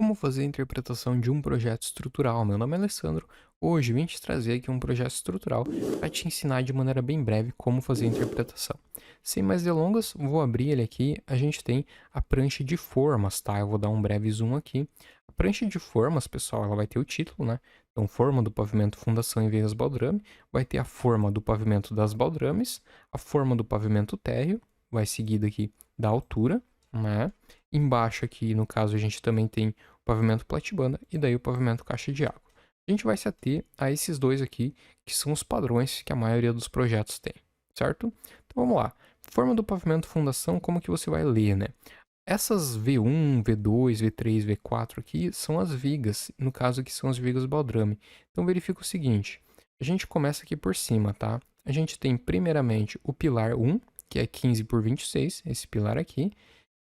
Como fazer a interpretação de um projeto estrutural? Meu nome é Alessandro. Hoje vim te trazer aqui um projeto estrutural para te ensinar de maneira bem breve como fazer a interpretação. Sem mais delongas, vou abrir ele aqui. A gente tem a prancha de formas, tá? Eu vou dar um breve zoom aqui. A prancha de formas, pessoal, ela vai ter o título, né? Então, forma do pavimento, fundação e veias baldrame. Vai ter a forma do pavimento das baldrames, a forma do pavimento térreo, vai seguida aqui da altura, né? Embaixo aqui, no caso, a gente também tem o pavimento platibanda e daí o pavimento caixa de água. A gente vai se ater a esses dois aqui, que são os padrões que a maioria dos projetos tem, certo? Então vamos lá. Forma do pavimento fundação, como que você vai ler, né? Essas V1, V2, V3, V4 aqui são as vigas, no caso aqui são as vigas baldrame. Então verifica o seguinte, a gente começa aqui por cima, tá? A gente tem primeiramente o pilar 1, que é 15 por 26, esse pilar aqui,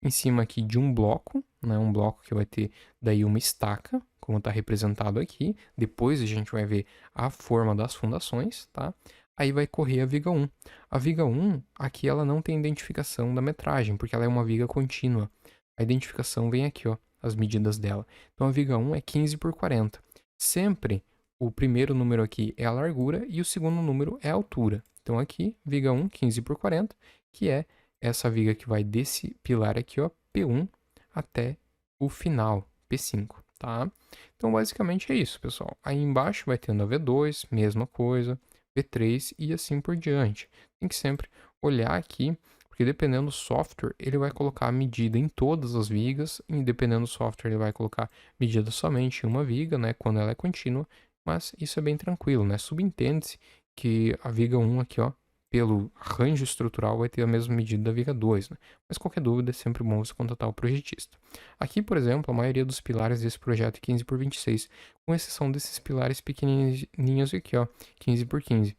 em cima aqui de um bloco, né? Um bloco que vai ter daí uma estaca, como está representado aqui. Depois a gente vai ver a forma das fundações, tá? Aí vai correr a viga 1. A viga 1, aqui ela não tem identificação da metragem, porque ela é uma viga contínua. A identificação vem aqui, ó, as medidas dela. Então a viga 1 é 15 por 40. Sempre o primeiro número aqui é a largura e o segundo número é a altura. Então aqui, viga 1, 15 por 40, que é essa viga que vai desse pilar aqui, ó, P1 até o final, P5, tá? Então basicamente é isso, pessoal. Aí embaixo vai tendo a V2, mesma coisa, V3 e assim por diante. Tem que sempre olhar aqui, porque dependendo do software, ele vai colocar a medida em todas as vigas, e dependendo do software, ele vai colocar medida somente em uma viga, né, quando ela é contínua, mas isso é bem tranquilo, né? Subentende-se que a viga 1 aqui, ó, pelo arranjo estrutural, vai ter a mesma medida da viga 2, né? Mas qualquer dúvida é sempre bom você contatar o projetista. Aqui, por exemplo, a maioria dos pilares desse projeto é 15 por 26, com exceção desses pilares pequenininhos aqui, ó, 15 por 15.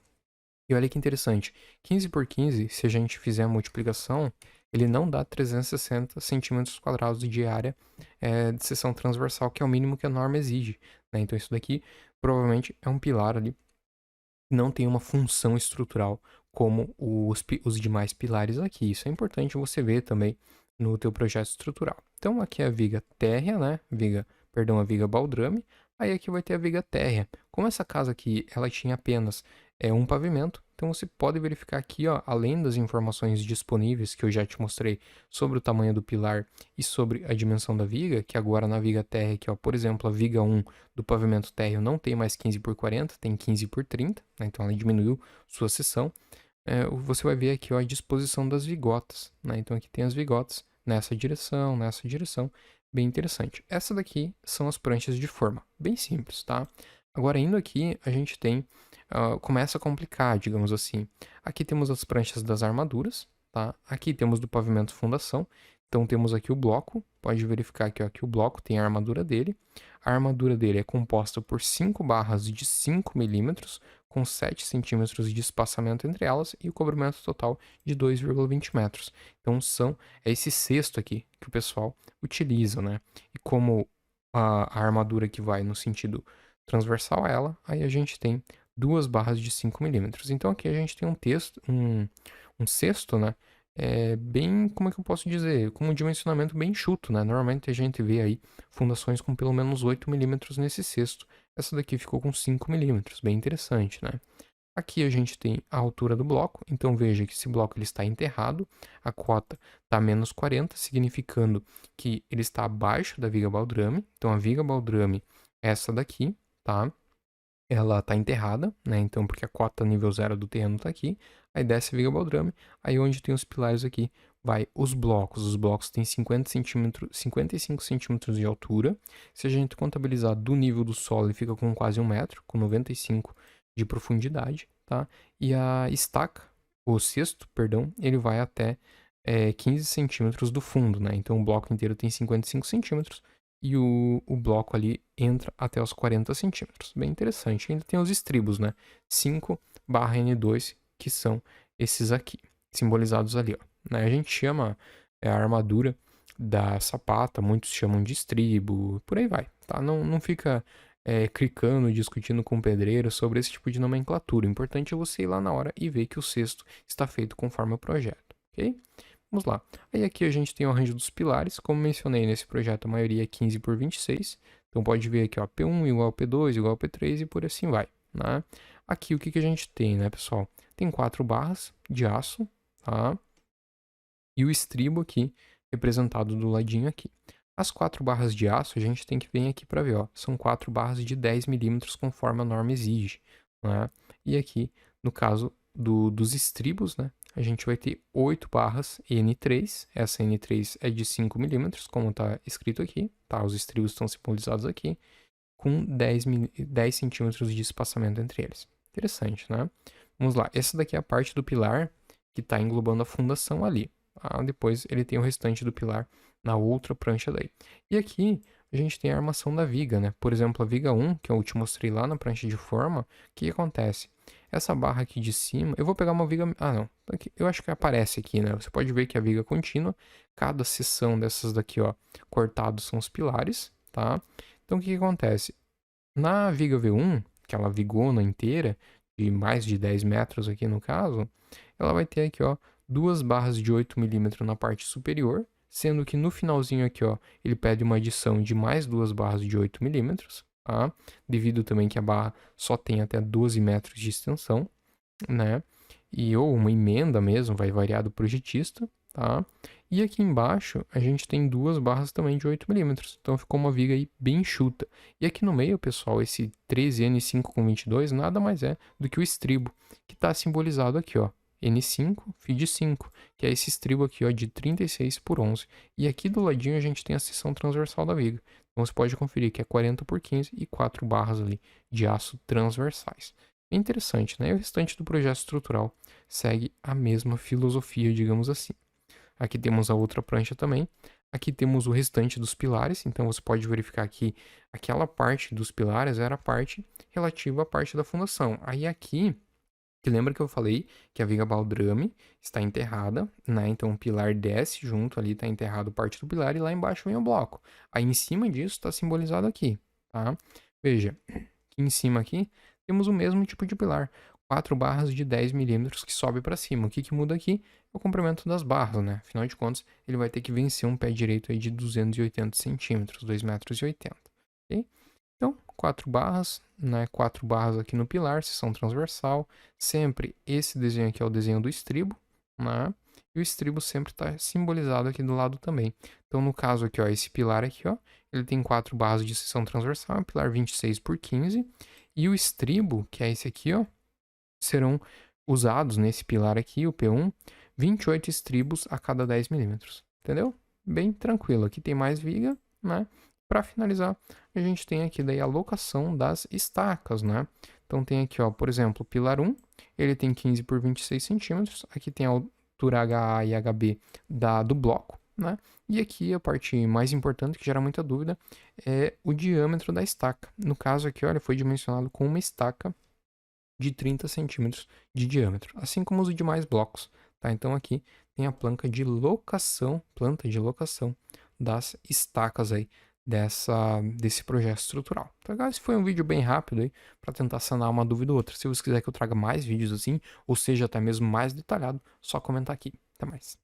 E olha que interessante, 15 por 15, se a gente fizer a multiplicação, ele não dá 360 centímetros quadrados de área de seção transversal, que é o mínimo que a norma exige, né? Então isso daqui provavelmente é um pilar ali que não tem uma função estrutural como os demais pilares aqui. Isso é importante você ver também no teu projeto estrutural. Então aqui é a viga térrea, né? A viga baldrame. Aí aqui vai ter a viga térrea. Como essa casa aqui, ela tinha apenas um pavimento, então você pode verificar aqui, ó, além das informações disponíveis que eu já te mostrei sobre o tamanho do pilar e sobre a dimensão da viga, que agora na viga térrea aqui, ó, por exemplo, a viga 1 do pavimento térreo não tem mais 15 por 40, tem 15 por 30, né? Então ela diminuiu sua seção. Você vai ver aqui, ó, a disposição das vigotas, né? Então aqui tem as vigotas nessa direção, bem interessante. Essa daqui são as pranchas de forma, bem simples, tá? Agora indo aqui, a gente tem, começa a complicar, digamos assim. Aqui temos as pranchas das armaduras, tá? Aqui temos do pavimento fundação, então temos aqui o bloco, pode verificar aqui, ó, que o bloco tem a armadura dele. A armadura dele é composta por 5 barras de 5 milímetros, com 7 centímetros de espaçamento entre elas e o cobrimento total de 2,20 metros. Então é esse cesto aqui que o pessoal utiliza, né? E como a armadura que vai no sentido transversal a ela, aí a gente tem 2 barras de 5 milímetros. Então aqui a gente tem um cesto, né? Bem, como é que eu posso dizer? Com um dimensionamento bem enxuto, né? Normalmente a gente vê aí fundações com pelo menos 8 milímetros nesse cesto. Essa daqui ficou com 5 milímetros, bem interessante, né? Aqui a gente tem a altura do bloco, então veja que esse bloco ele está enterrado, a cota está menos 40, significando que ele está abaixo da viga baldrame. Então a viga baldrame é essa daqui, tá? Ela está enterrada, né? Então, porque a cota nível 0 do terreno está aqui. Aí desce a viga baldrame. Aí onde tem os pilares aqui, vai os blocos. Os blocos têm 50 centímetros, 55 centímetros de altura. Se a gente contabilizar do nível do solo, ele fica com quase 1 metro, com 95 de profundidade, tá? E a estaca, o cesto, perdão, ele vai até 15 centímetros do fundo, né? Então o bloco inteiro tem 55 centímetros e o bloco ali entra até os 40 centímetros. Bem interessante. Ainda tem os estribos, né? 5/N2, que são esses aqui, simbolizados ali, ó. Né? A gente chama a armadura da sapata, muitos chamam de estribo, por aí vai, tá? Não fica clicando, discutindo com o pedreiro sobre esse tipo de nomenclatura. O importante é você ir lá na hora e ver que o cesto está feito conforme o projeto, ok? Vamos lá. Aí aqui a gente tem o arranjo dos pilares, como mencionei nesse projeto, a maioria é 15 por 26. Então pode ver aqui, ó, P1 igual a P2 igual a P3 e por assim vai, né? Aqui o que que a gente tem, né, pessoal? Tem 4 barras de aço, tá? E o estribo aqui, representado do ladinho aqui. As 4 barras de aço, a gente tem que vir aqui para ver, ó, são 4 barras de 10 milímetros conforme a norma exige, né? E aqui, no caso dos estribos, né, a gente vai ter 8 barras N3, essa N3 é de 5 milímetros, como está escrito aqui, tá? Os estribos estão simbolizados aqui, com 10 centímetros de espaçamento entre eles. Interessante, né? Vamos lá, essa daqui é a parte do pilar que está englobando a fundação ali. Tá? Depois ele tem o restante do pilar na outra prancha daí. E aqui a gente tem a armação da viga, né? Por exemplo, a viga 1, que eu te mostrei lá na prancha de forma, o que acontece? Essa barra aqui de cima, eu vou pegar uma viga... Ah, não. Eu acho que aparece aqui, né? Você pode ver que a viga contínua, cada seção dessas daqui, ó, cortados são os pilares, tá? Então, o que acontece? Na viga V1, aquela vigona inteira, de mais de 10 metros aqui no caso, ela vai ter aqui, ó, 2 barras de 8 milímetros na parte superior, sendo que no finalzinho aqui, ó, ele pede uma adição de mais 2 barras de 8 milímetros, tá? Devido também que a barra só tem até 12 metros de extensão, né? E ou uma emenda mesmo, vai variar do projetista, tá? E aqui embaixo a gente tem 2 barras também de 8 milímetros, então ficou uma viga aí bem enxuta. E aqui no meio, pessoal, esse 13N5 com 22 nada mais é do que o estribo, que está simbolizado aqui, ó, N5, FID 5, que é esse estribo aqui, ó, de 36 por 11. E aqui do ladinho a gente tem a seção transversal da viga. Então você pode conferir que é 40 por 15 e 4 barras ali de aço transversais. É interessante, né? E o restante do projeto estrutural segue a mesma filosofia, digamos assim. Aqui temos a outra prancha também. Aqui temos o restante dos pilares, então você pode verificar que aquela parte dos pilares era a parte relativa à parte da fundação. Aí aqui, que lembra que eu falei que a viga baldrame está enterrada, né? Então o pilar desce junto ali, está enterrado parte do pilar e lá embaixo vem o bloco. Aí em cima disso está simbolizado aqui, tá? Veja, aqui em cima aqui temos o mesmo tipo de pilar, 4 barras de 10 milímetros que sobe para cima. O que que muda aqui é o comprimento das barras, né? Afinal de contas, ele vai ter que vencer um pé direito aí de 280 centímetros, 2,80 m, ok? Então, 4 barras, né? 4 barras aqui no pilar, seção transversal. Sempre esse desenho aqui é o desenho do estribo, né? E o estribo sempre está simbolizado aqui do lado também. Então, no caso aqui, ó, esse pilar aqui, ó, ele tem 4 barras de seção transversal, um pilar 26 por 15. E o estribo, que é esse aqui, ó, serão usados nesse pilar aqui, o P1, 28 estribos a cada 10 milímetros. Entendeu? Bem tranquilo. Aqui tem mais viga, né? Para finalizar, a gente tem aqui daí a locação das estacas, né? Então tem aqui, ó, por exemplo, o pilar 1, ele tem 15 por 26 centímetros. Aqui tem a altura HA e HB do bloco, né? E aqui a parte mais importante, que gera muita dúvida, é o diâmetro da estaca. No caso aqui, olha, foi dimensionado com uma estaca de 30 centímetros de diâmetro, assim como os demais blocos, tá? Então aqui tem a planta de locação das estacas aí desse projeto estrutural. Então, esse foi um vídeo bem rápido aí para tentar sanar uma dúvida ou outra. Se você quiser que eu traga mais vídeos assim, ou seja, até mesmo mais detalhado, só comentar aqui. Até mais.